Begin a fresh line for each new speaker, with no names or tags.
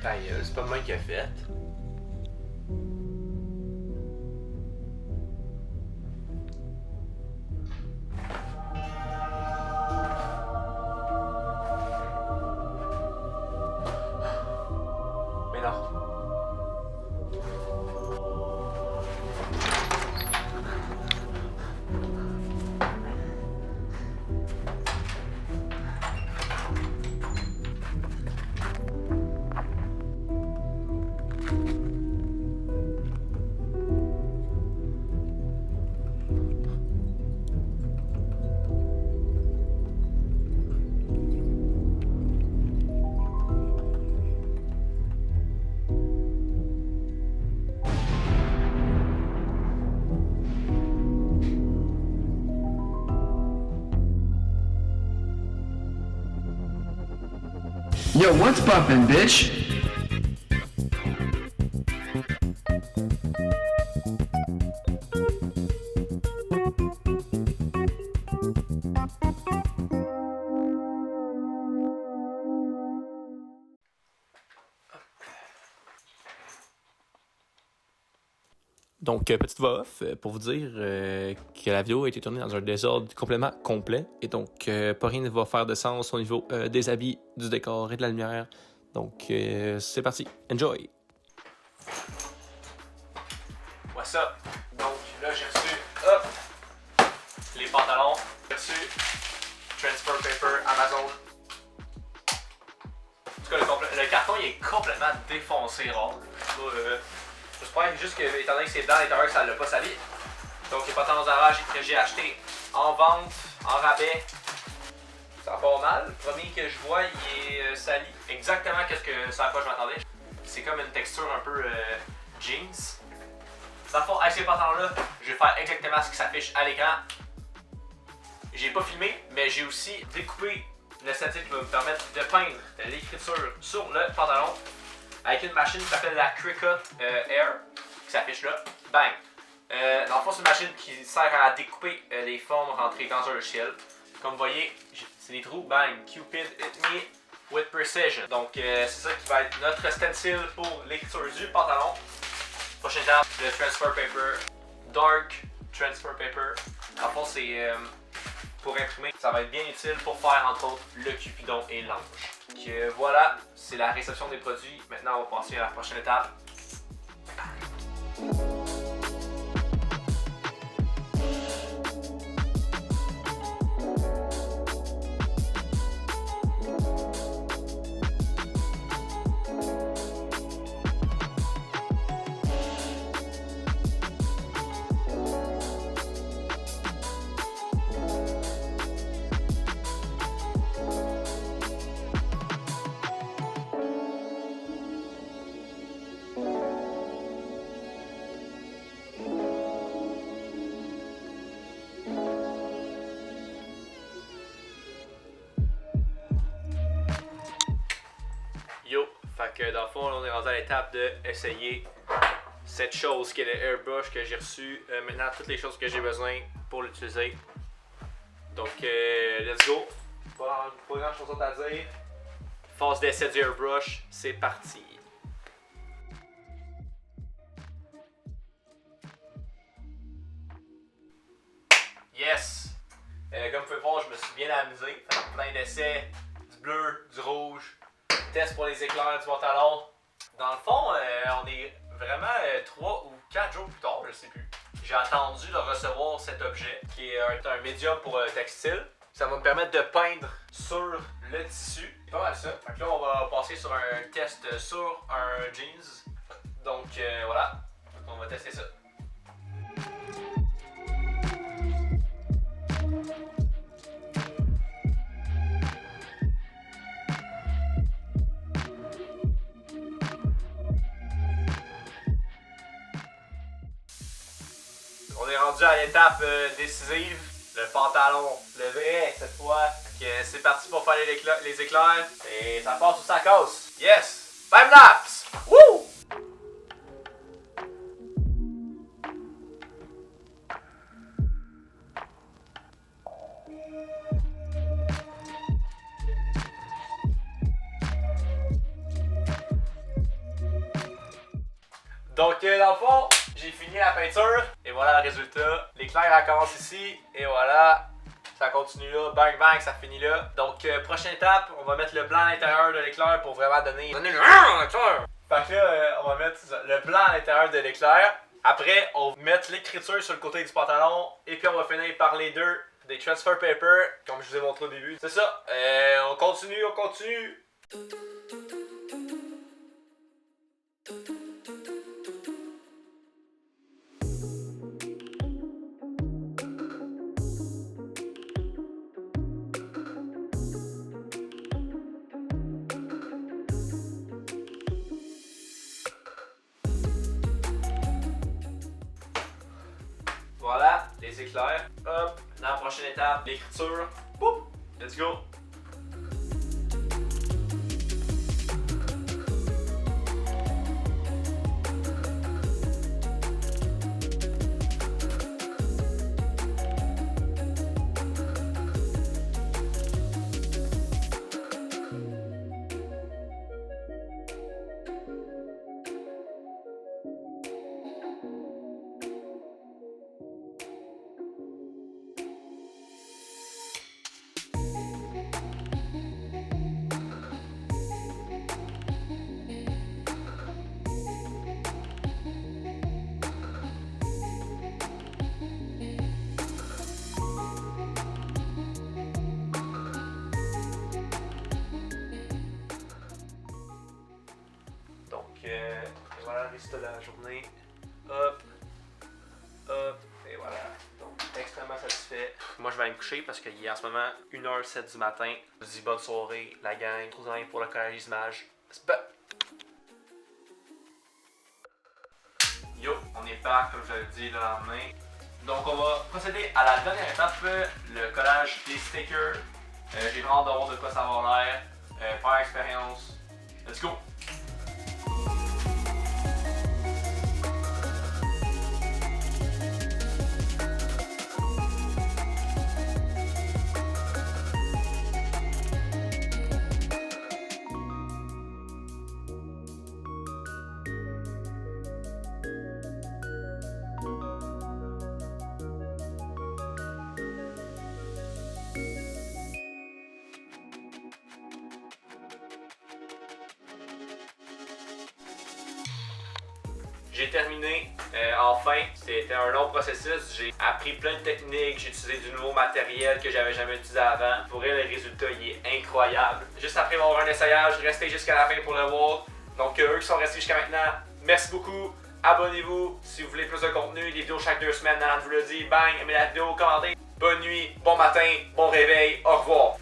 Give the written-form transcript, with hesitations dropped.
Ta gueule, c'est pas moi qui a fait. Mais non.
Yo, what's poppin', bitch?
Donc, petite voix off pour vous dire que la vidéo a été tournée dans un désordre complètement complet. Et donc, pas rien ne va faire de sens au niveau des habits, du décor et de la lumière. Donc, c'est parti. Enjoy! What's up? Donc, là, j'ai reçu les pantalons. J'ai reçu transfer paper Amazon. En tout cas, le carton il est complètement défoncé rare. J'espère juste que, étant donné que c'est blanc à l'intérieur, ça l'a pas sali. Donc, les pantalons d'arrache que j'ai acheté en vente, en rabais, ça va pas mal. Le premier que je vois, il est sali. Exactement ce à quoi je m'attendais. C'est comme une texture un peu jeans. Dans le fond, avec ces pantalons-là, je vais faire exactement ce qui s'affiche à l'écran. J'ai pas filmé, mais j'ai aussi découpé le stencil qui va me permettre de peindre l'écriture sur le pantalon avec une machine qui s'appelle la Cricut Air, qui s'affiche là. Bang! Dans le fond, c'est une machine qui sert à découper les formes rentrées dans un logiciel. Comme vous voyez, c'est des trous. Bang! Cupid hit me with precision. Donc, c'est ça qui va être notre stencil pour l'écriture du pantalon. Prochaine étape, le transfer paper. Dark transfer paper. Dans le fond, c'est pour imprimer. Ça va être bien utile pour faire, entre autres, le cupidon et l'ange. Donc voilà, c'est la réception des produits. Maintenant, on va passer à la prochaine étape. Yo, fait que dans le fond, là, on est rendu à l'étape de essayer cette chose qui est le airbrush que j'ai reçu. Maintenant, toutes les choses que j'ai besoin pour l'utiliser. Donc, let's go. Pas grand chose à dire. Phase d'essai du airbrush, c'est parti. Yes! Comme vous pouvez voir, je me suis bien amusé. Plein d'essais, du bleu, du rouge. Test pour les éclairs du pantalon. Dans le fond, on est vraiment 3 ou 4 jours plus tard, je sais plus. J'ai attendu de recevoir cet objet qui est un médium pour textile. Ça va me permettre de peindre sur le tissu. C'est pas mal ça. Donc là, on va passer sur un test sur un jeans. Donc voilà, on va tester ça. On est rendu à l'étape décisive, le pantalon, le vrai cette fois. C'est parti pour faire les éclairs et ça passe ou ça casse. Yes! Time lapse! Woo! Donc dans le fond, j'ai fini la peinture et voilà le résultat. L'éclair elle commence ici et voilà, ça continue là, bang bang, ça finit là. Donc prochaine étape, on va mettre le blanc à l'intérieur de l'éclair pour vraiment donner le l'éclair. Fait que là, on va mettre le blanc à l'intérieur de l'éclair. Après, on va mettre l'écriture sur le côté du pantalon et puis on va finir par les deux des transfer paper, comme je vous ai montré au début. C'est ça, on continue. Voilà, les éclairs. Hop, dans la prochaine étape, l'écriture. Boum, let's go. Et voilà le résultat de la journée. Hop, et voilà. Donc, extrêmement satisfait. Moi, je vais aller me coucher parce qu'il est en ce moment 1h07 du matin. Je vous dis bonne soirée, la gang. Trop bien pour le collège Image. Yo, on est back, comme je l'avais dit le lendemain. Donc, on va procéder à la dernière étape, le collage des stickers. J'ai vraiment hâte de voir de quoi ça va l'air. Faire expérience. Let's go! J'ai terminé, enfin, c'était un long processus, j'ai appris plein de techniques, j'ai utilisé du nouveau matériel que j'avais jamais utilisé avant. Pour elle, le résultat il est incroyable. Juste après avoir un essayage, restez jusqu'à la fin pour le voir. Donc eux qui sont restés jusqu'à maintenant, merci beaucoup, abonnez-vous si vous voulez plus de contenu, des vidéos chaque 2 semaines, Nan vous le dit, bang, aimez la vidéo, commentez. Bonne nuit, bon matin, bon réveil, au revoir.